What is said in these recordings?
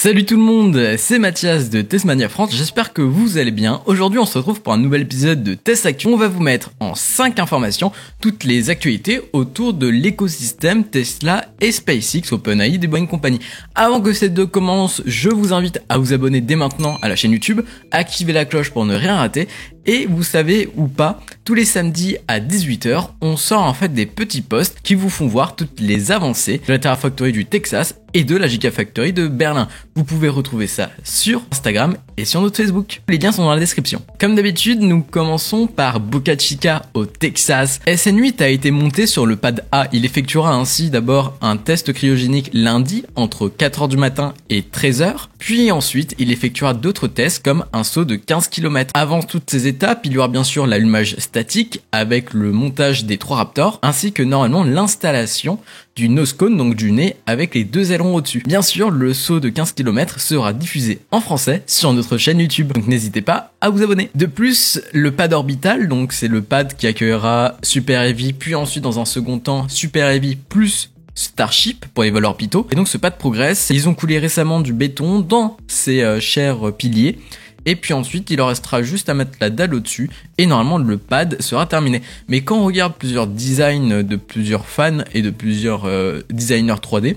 Salut tout le monde, c'est Mathias de Testmania France, j'espère que vous allez bien. Aujourd'hui on se retrouve pour un nouvel épisode de Test Actu. On va vous mettre en 5 informations toutes les actualités autour de l'écosystème Tesla et SpaceX, OpenAI et Boeing Company. Avant que ces deux commencent, je vous invite à vous abonner dès maintenant à la chaîne YouTube, activer la cloche pour ne rien rater. Et vous savez ou pas, tous les samedis à 18h, on sort en fait des petits posts qui vous font voir toutes les avancées de la Terrafactory du Texas et de la Gigafactory de Berlin. Vous pouvez retrouver ça sur Instagram et sur notre Facebook. Les liens sont dans la description. Comme d'habitude, nous commençons par Boca Chica au Texas. SN8 a été monté sur le pad A. Il effectuera ainsi d'abord un test cryogénique lundi entre 4h du matin et 13h. Puis ensuite, il effectuera d'autres tests comme un saut de 15 km. Avant toutes ces étapes, il y aura bien sûr l'allumage statique avec le montage des 3 Raptors ainsi que normalement l'installation du nose cone, donc du nez avec les 2 ailerons au-dessus. Bien sûr, le saut de 15 km sera diffusé en français sur notre chaîne YouTube, donc n'hésitez pas à vous abonner. De plus, le pad orbital, donc c'est le pad qui accueillera Super Heavy, puis ensuite dans un second temps Super Heavy plus Starship pour les vols orbitaux. Et donc ce pad progresse, ils ont coulé récemment du béton dans ces chers piliers. Et puis ensuite, il leur restera juste à mettre la dalle au-dessus et normalement le pad sera terminé. Mais quand on regarde plusieurs designs de plusieurs fans et de plusieurs designers 3D,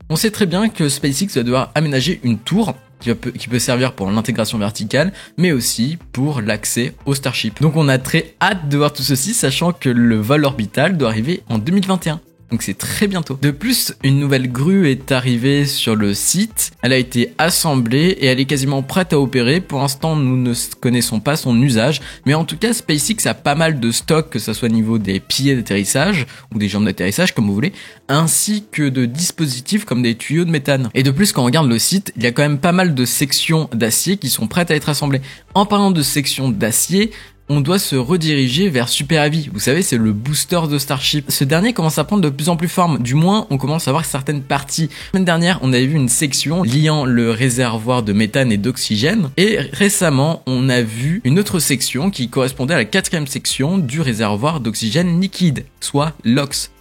on sait très bien que SpaceX va devoir aménager une tour qui peut servir pour l'intégration verticale, mais aussi pour l'accès au Starship. Donc on a très hâte de voir tout ceci, sachant que le vol orbital doit arriver en 2021. Donc c'est très bientôt. De plus, une nouvelle grue est arrivée sur le site. Elle a été assemblée et elle est quasiment prête à opérer. Pour l'instant, nous ne connaissons pas son usage. Mais en tout cas, SpaceX a pas mal de stock, que ce soit au niveau des piliers d'atterrissage ou des jambes d'atterrissage, comme vous voulez, ainsi que de dispositifs comme des tuyaux de méthane. Et de plus, quand on regarde le site, il y a quand même pas mal de sections d'acier qui sont prêtes à être assemblées. En parlant de sections d'acier, on doit se rediriger vers Super Heavy. Vous savez, c'est le booster de Starship. Ce dernier commence à prendre de plus en plus forme. Du moins, on commence à voir certaines parties. La semaine dernière, on avait vu une section liant le réservoir de méthane et d'oxygène. Et récemment, on a vu une autre section qui correspondait à la 4e section du réservoir d'oxygène liquide, soit l'OX.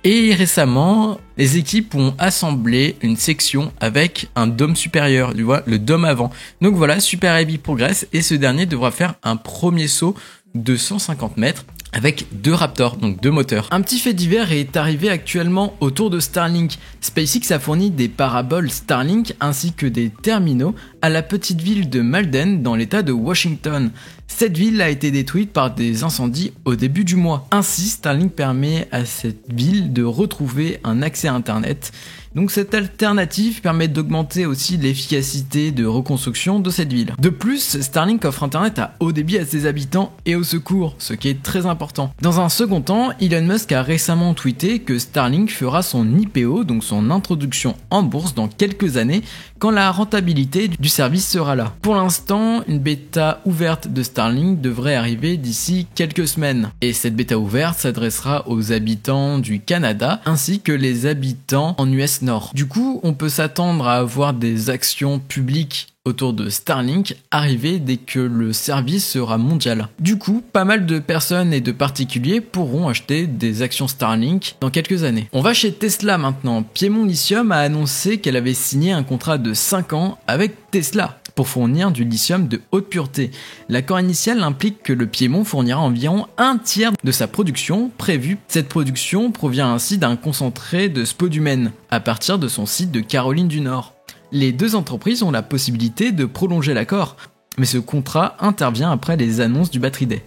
Et récemment, les équipes ont assemblé une section avec un dôme supérieur, tu vois, le dôme avant. Donc voilà, Super Heavy progresse et ce dernier devra faire un premier saut de 150 mètres avec 2 Raptors, donc 2 moteurs. Un petit fait divers est arrivé actuellement autour de Starlink. SpaceX a fourni des paraboles Starlink ainsi que des terminaux à la petite ville de Malden dans l'état de Washington. Cette ville a été détruite par des incendies au début du mois. Ainsi, Starlink permet à cette ville de retrouver un accès à Internet. Donc cette alternative permet d'augmenter aussi l'efficacité de reconstruction de cette ville. De plus, Starlink offre Internet à haut débit à ses habitants et au secours, ce qui est très important. Dans un second temps, Elon Musk a récemment tweeté que Starlink fera son IPO, donc son introduction en bourse dans quelques années, quand la rentabilité du service sera là. Pour l'instant, une bêta ouverte de Starlink devrait arriver d'ici quelques semaines. Et cette bêta ouverte s'adressera aux habitants du Canada ainsi que les habitants en US Nord. Du coup, on peut s'attendre à avoir des actions publiques autour de Starlink arriver dès que le service sera mondial. Du coup, pas mal de personnes et de particuliers pourront acheter des actions Starlink dans quelques années. On va chez Tesla maintenant. Piedmont Lithium a annoncé qu'elle avait signé un contrat de 5 ans avec Tesla pour fournir du lithium de haute pureté. L'accord initial implique que le Piedmont fournira environ un tiers de sa production prévue. Cette production provient ainsi d'un concentré de spodumène à partir de son site de Caroline du Nord. Les deux entreprises ont la possibilité de prolonger l'accord, mais ce contrat intervient après les annonces du Battery Day.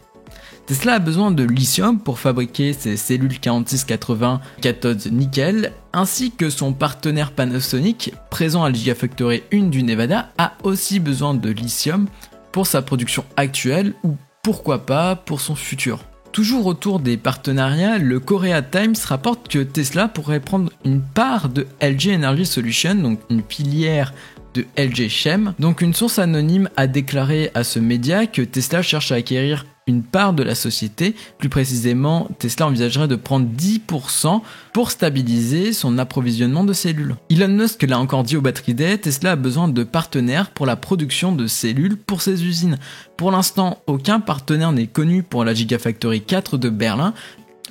Tesla a besoin de lithium pour fabriquer ses cellules 4680 cathodes nickel, ainsi que son partenaire Panasonic, présent à la Gigafactory 1 du Nevada, a aussi besoin de lithium pour sa production actuelle ou pourquoi pas pour son futur. Toujours autour des partenariats, le Korea Times rapporte que Tesla pourrait prendre une part de LG Energy Solution, donc une filière de LG Chem. Donc une source anonyme a déclaré à ce média que Tesla cherche à acquérir une part de la société. Plus précisément, Tesla envisagerait de prendre 10% pour stabiliser son approvisionnement de cellules. Elon Musk l'a encore dit au Battery Day, Tesla a besoin de partenaires pour la production de cellules pour ses usines. Pour l'instant, aucun partenaire n'est connu pour la Gigafactory 4 de Berlin,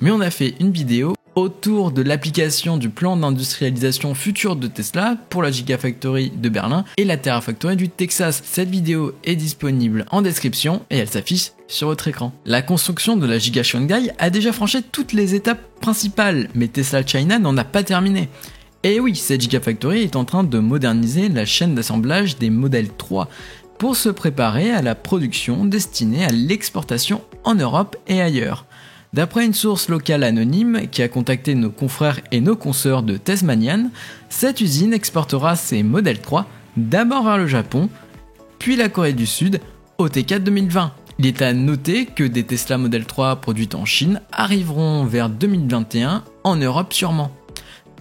mais on a fait une vidéo autour de l'application du plan d'industrialisation futur de Tesla pour la Gigafactory de Berlin et la Terafactory du Texas. Cette vidéo est disponible en description et elle s'affiche sur votre écran. La construction de la Giga Shanghai a déjà franchi toutes les étapes principales, mais Tesla China n'en a pas terminé. Et oui, cette Gigafactory est en train de moderniser la chaîne d'assemblage des modèles 3 pour se préparer à la production destinée à l'exportation en Europe et ailleurs. D'après une source locale anonyme qui a contacté nos confrères et nos consoeurs de Tesmanian, cette usine exportera ses modèles 3 d'abord vers le Japon, puis la Corée du Sud au T4 2020. Il est à noter que des Tesla Model 3 produites en Chine arriveront vers 2021 en Europe sûrement.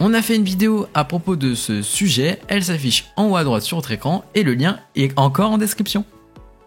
On a fait une vidéo à propos de ce sujet, elle s'affiche en haut à droite sur votre écran et le lien est encore en description.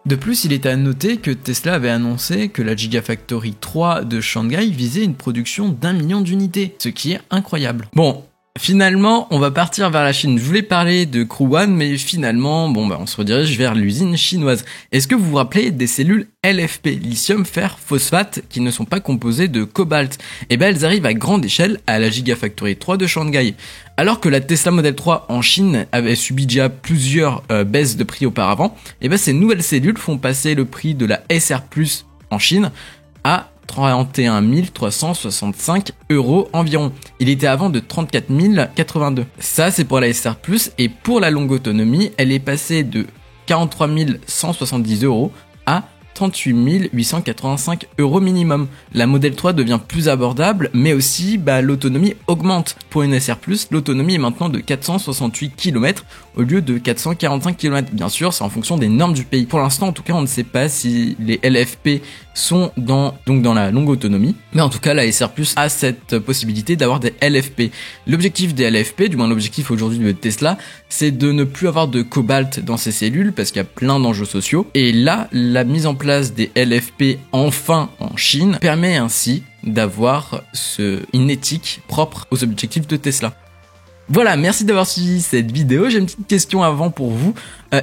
De plus, il est à noter que Tesla avait annoncé que la Gigafactory 3 de Shanghai visait une production d'1 million d'unités, ce qui est incroyable. Bon, finalement, on va partir vers la Chine. Je voulais parler de Crowone, mais finalement, on se redirige vers l'usine chinoise. Est-ce que vous vous rappelez des cellules LFP, lithium fer phosphate, qui ne sont pas composées de cobalt? Eh bien, elles arrivent à grande échelle à la Gigafactory 3 de Shanghai. Alors que la Tesla Model 3 en Chine avait subi déjà plusieurs baisses de prix auparavant, eh bien, ces nouvelles cellules font passer le prix de la SR+ en Chine à 31 365 € environ. Il était avant de 34 082. Ça, c'est pour la SR+, et pour la longue autonomie, elle est passée de 43 170 € à 38 885 € minimum. La Model 3 devient plus abordable, mais aussi l'autonomie augmente. Pour une SR+, l'autonomie est maintenant de 468 km au lieu de 445 km. Bien sûr, c'est en fonction des normes du pays. Pour l'instant, en tout cas, on ne sait pas si les LFP sont dans la longue autonomie, mais en tout cas, la SR+ a cette possibilité d'avoir des LFP. L'objectif des LFP, du moins l'objectif aujourd'hui de Tesla, c'est de ne plus avoir de cobalt dans ces cellules parce qu'il y a plein d'enjeux sociaux. Et là, la mise en place des LFP enfin en Chine permet ainsi d'avoir une éthique propre aux objectifs de Tesla. Voilà, merci d'avoir suivi cette vidéo. J'ai une petite question avant pour vous.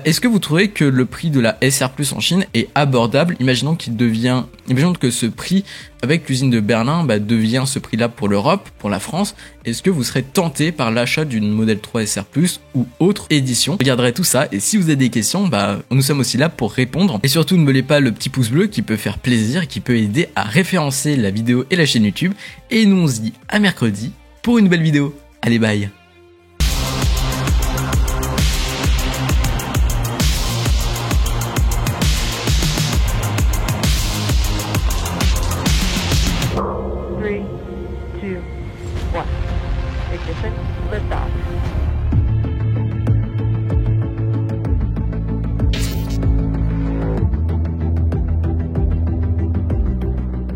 Est-ce que vous trouvez que le prix de la SR+ en Chine est abordable? Imaginons que ce prix avec l'usine de Berlin devient ce prix-là pour l'Europe, pour la France. Est-ce que vous serez tenté par l'achat d'une Model 3 SR+ ou autre édition? Je regarderai tout ça et si vous avez des questions, nous sommes aussi là pour répondre. Et surtout, n'oubliez pas le petit pouce bleu qui peut faire plaisir et qui peut aider à référencer la vidéo et la chaîne YouTube. Et nous on se dit à mercredi pour une nouvelle vidéo. Allez, bye!